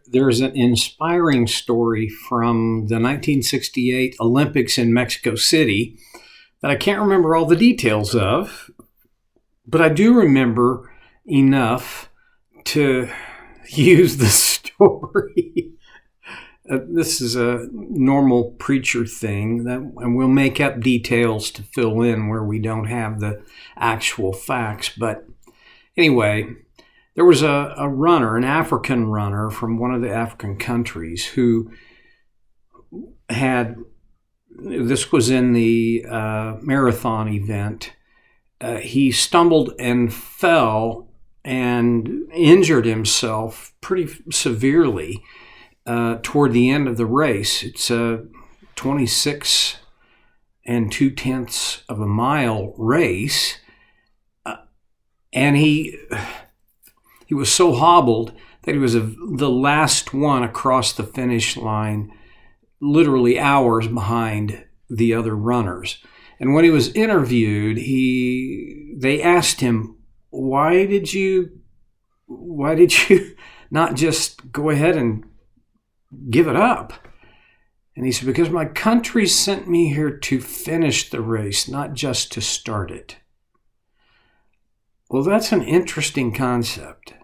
There's an inspiring story from the 1968 Olympics in Mexico City that I can't remember all the details of, but I do remember enough to use the story. This is a normal preacher thing, and we'll make up details to fill in where we don't have the actual facts. But anyway, there was a runner, an African runner from one of the African countries who this was in the marathon event. He stumbled and fell and injured himself pretty severely toward the end of the race. It's a 26 and 2/10 of a mile race. And he was so hobbled that he was the last one across the finish line, literally hours behind the other runners. And when he was interviewed, they asked him, why did you not just go ahead and give it up? And he said, because my country sent me here to finish the race, not just to start it. Well, that's an interesting concept.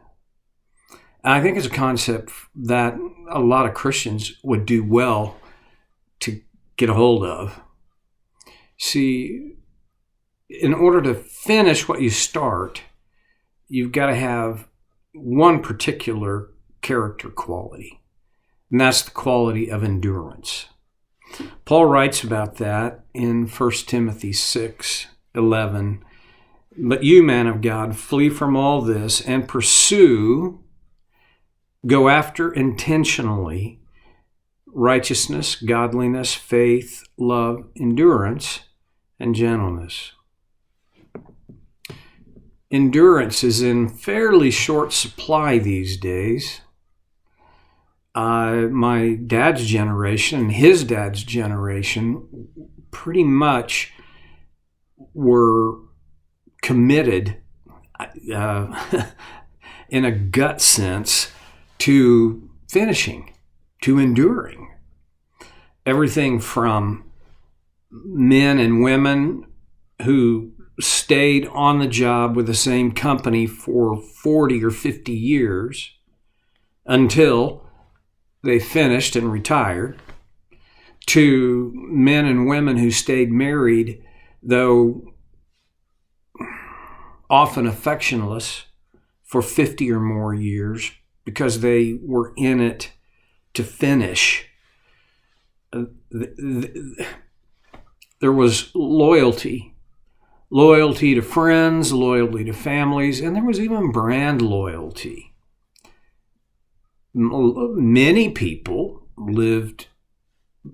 And I think it's a concept that a lot of Christians would do well to get a hold of. See, in order to finish what you start, you've got to have one particular character quality, and that's the quality of endurance. Paul writes about that in 1 Timothy 6:11. But you, man of God, flee from all this and go after intentionally righteousness, godliness, faith, love, endurance, and gentleness. Endurance is in fairly short supply these days. My dad's generation and his dad's generation pretty much were committed in a gut sense to finishing, to enduring. Everything from men and women who stayed on the job with the same company for 40 or 50 years until they finished and retired, to men and women who stayed married, though often affectionless, for 50 or more years because they were in it to finish. There was loyalty to friends, loyalty to families, and there was even brand loyalty. Many people lived,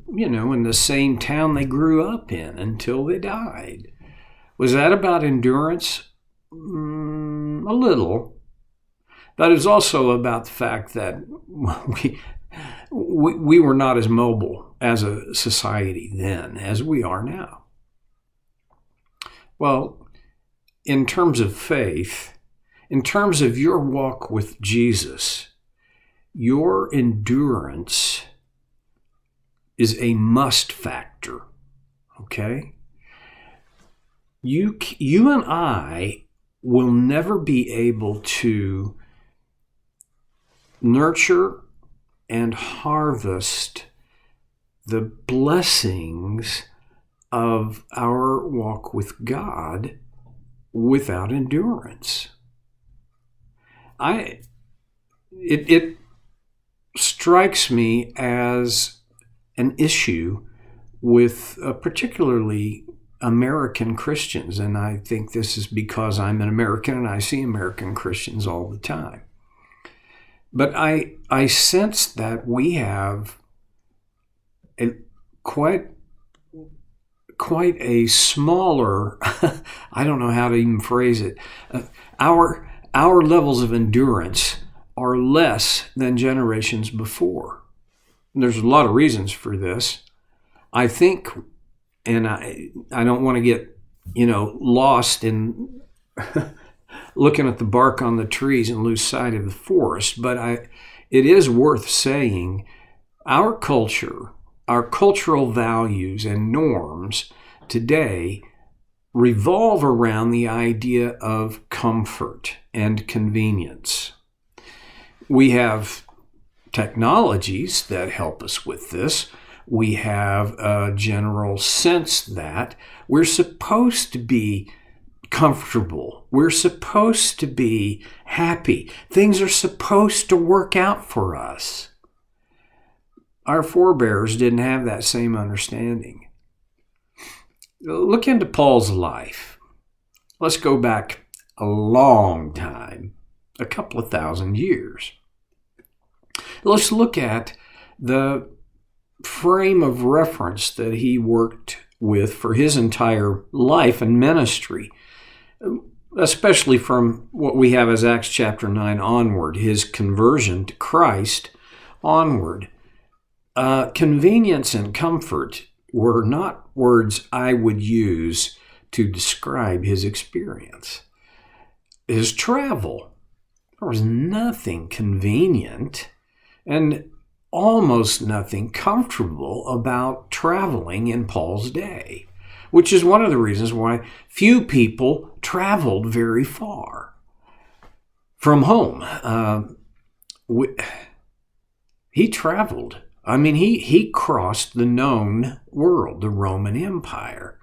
in the same town they grew up in until they died. Was that about endurance? A little. But it's also about the fact that we were not as mobile as a society then as we are now. Well, in terms of faith, in terms of your walk with Jesus, your endurance is a must factor, okay? You and I will never be able to nurture and harvest the blessings of our walk with God without endurance. It strikes me as an issue with particularly American Christians, and I think this is because I'm an American and I see American Christians all the time. But I sense that we have quite a smaller, I don't know how to even phrase it, our levels of endurance are less than generations before. And there's a lot of reasons for this. I think, and I don't want to get lost in looking at the bark on the trees and lose sight of the forest. But it is worth saying our culture, our cultural values and norms today revolve around the idea of comfort and convenience. We have technologies that help us with this. We have a general sense that we're supposed to be comfortable. We're supposed to be happy. Things are supposed to work out for us. Our forebears didn't have that same understanding. Look into Paul's life. Let's go back a long time, a couple of thousand years. Let's look at the frame of reference that he worked with for his entire life and ministry, especially from what we have as Acts chapter 9 onward, his conversion to Christ onward. Convenience and comfort were not words I would use to describe his experience. His travel, there was nothing convenient and almost nothing comfortable about traveling in Paul's day, which is one of the reasons why few people traveled very far from home. He traveled. I mean, he crossed the known world, the Roman Empire,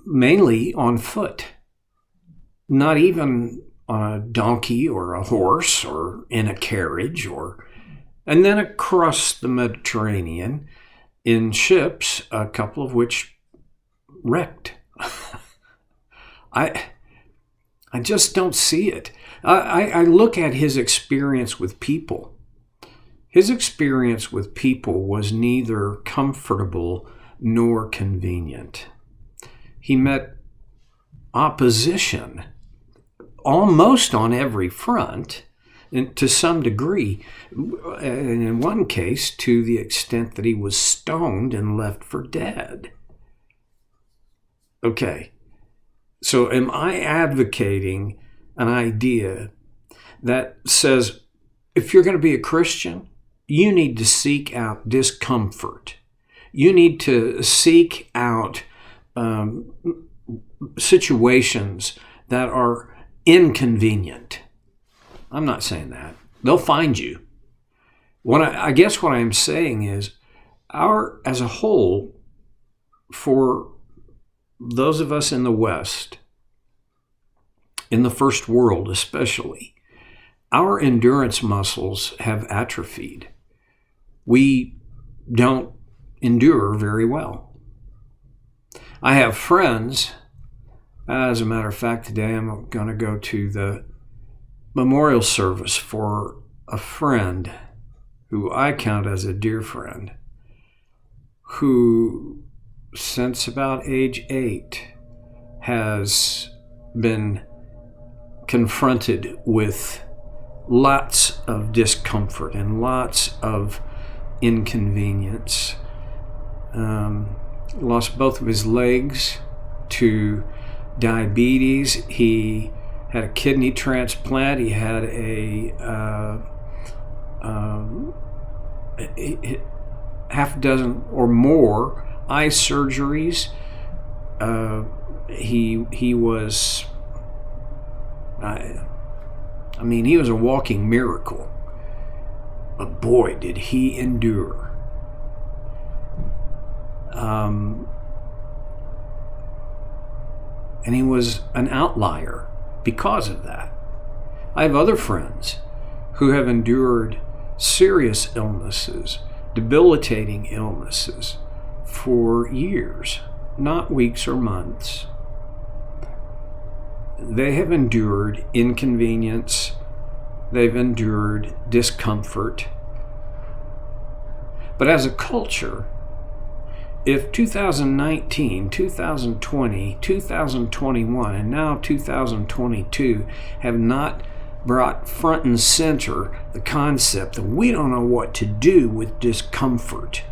mainly on foot, not even on a donkey or a horse or in a carriage, and then across the Mediterranean in ships, a couple of which wrecked. I just don't see it. I look at his experience with people. His experience with people was neither comfortable nor convenient. He met opposition almost on every front, and to some degree, and in one case to the extent that he was stoned and left for dead. Okay, so am I advocating an idea that says if you're going to be a Christian, you need to seek out discomfort. You need to seek out situations that are inconvenient. I'm not saying that. They'll find you. I guess what I'm saying is, as a whole, for those of us in the West, in the first world especially, our endurance muscles have atrophied. We don't endure very well. I have friends, as a matter of fact, today I'm going to go to the memorial service for a friend who I count as a dear friend, who since about age 8 has been confronted with lots of discomfort and lots of inconvenience. Lost both of his legs to diabetes. He had a kidney transplant. He had a half dozen or more eye surgeries. He was, he was a walking miracle. But boy, did he endure. And he was an outlier because of that. I have other friends who have endured serious illnesses, debilitating illnesses, for years, not weeks or months. They have endured inconvenience. They've endured discomfort. But as a culture, if 2019, 2020, 2021, and now 2022 have not brought front and center the concept that we don't know what to do with discomfort,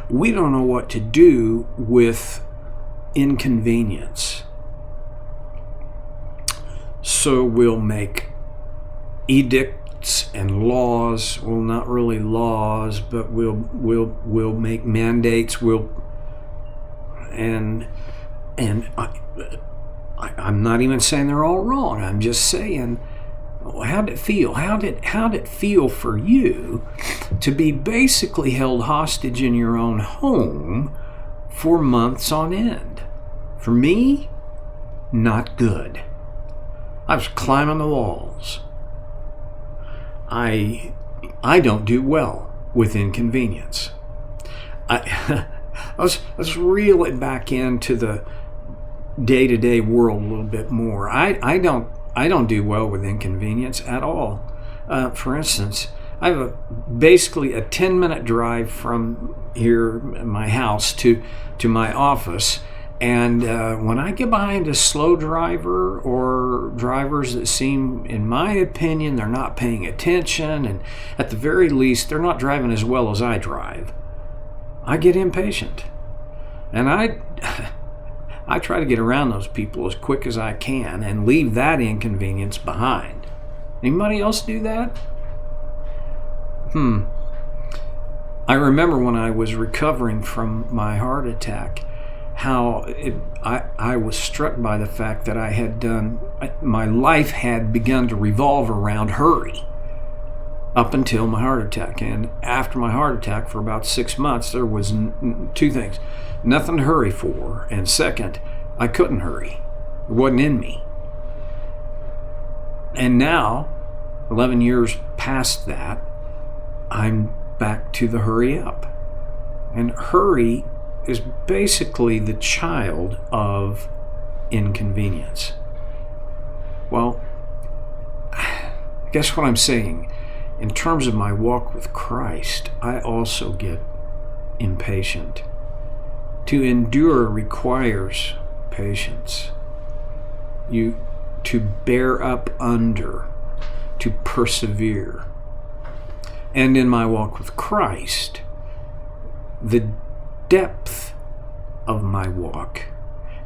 we don't know what to do with inconvenience, also will make edicts and laws. Well, not really laws, but we'll make mandates. I'm not even saying they're all wrong. I'm just saying, how'd it feel? How'd it feel for you to be basically held hostage in your own home for months on end? For me, not good. I was climbing the walls. I don't do well with inconvenience. I was reeling back into the day-to-day world a little bit more. I don't do well with inconvenience at all. For instance, I have basically a 10-minute drive from here, my house, to my office. And when I get behind a slow driver or drivers that seem, in my opinion, they're not paying attention, and at the very least, they're not driving as well as I drive, I get impatient. And I try to get around those people as quick as I can and leave that inconvenience behind. Anybody else do that? I remember when I was recovering from my heart attack, how I was struck by the fact that my life had begun to revolve around hurry up until my heart attack. And after my heart attack, for about 6 months, there was two things: nothing to hurry for, and second, I couldn't hurry. It wasn't in me. And now, 11 years past that, I'm back to the hurry up. And hurry is basically the child of inconvenience. Well, I guess what I'm saying, in terms of my walk with Christ, I also get impatient. To endure requires patience. To bear up under, to persevere. And in my walk with Christ, the depth of my walk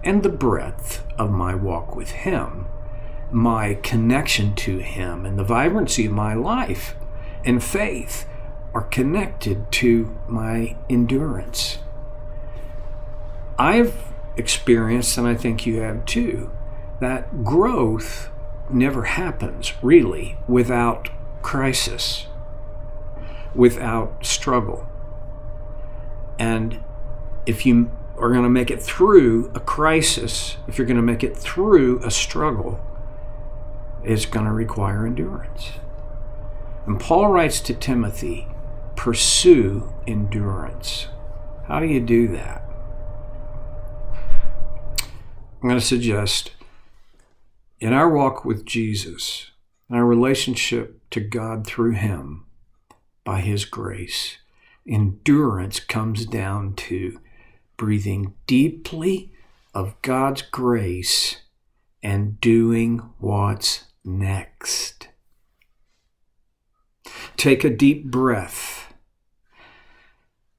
and the breadth of my walk with Him, my connection to Him, and the vibrancy of my life and faith are connected to my endurance. I've experienced, and I think you have too, that growth never happens really without crisis, without struggle. And if you are going to make it through a crisis, if you're going to make it through a struggle, it's going to require endurance. And Paul writes to Timothy, pursue endurance. How do you do that? I'm going to suggest, in our walk with Jesus, in our relationship to God through Him, by His grace, endurance comes down to breathing deeply of God's grace and doing what's next. Take a deep breath.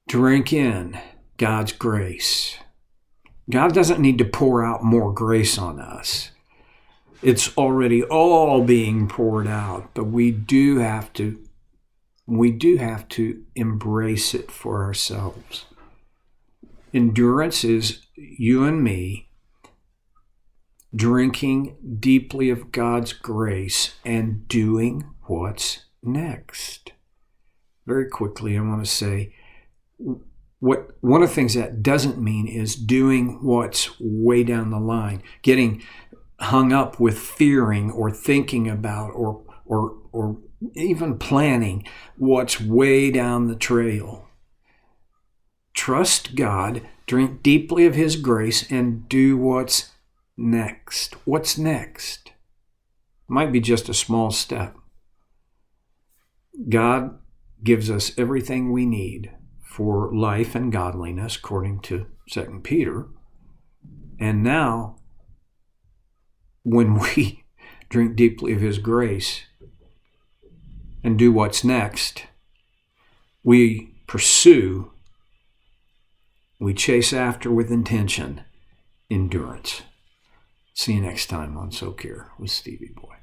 Drink in God's grace. God doesn't need to pour out more grace on us. It's already all being poured out, but we do have to embrace it for ourselves. Endurance is you and me drinking deeply of God's grace and doing what's next. Very quickly, I want to say, one of the things that doesn't mean is doing what's way down the line, getting hung up with fearing or thinking about or even planning what's way down the trail. Trust God, drink deeply of His grace, and do what's next. What's next? Might be just a small step. God gives us everything we need for life and godliness, according to 2 Peter. And now, when we drink deeply of His grace and do what's next, we pursue, we chase after with intention, endurance. See you next time on So Care with Stevie Boy.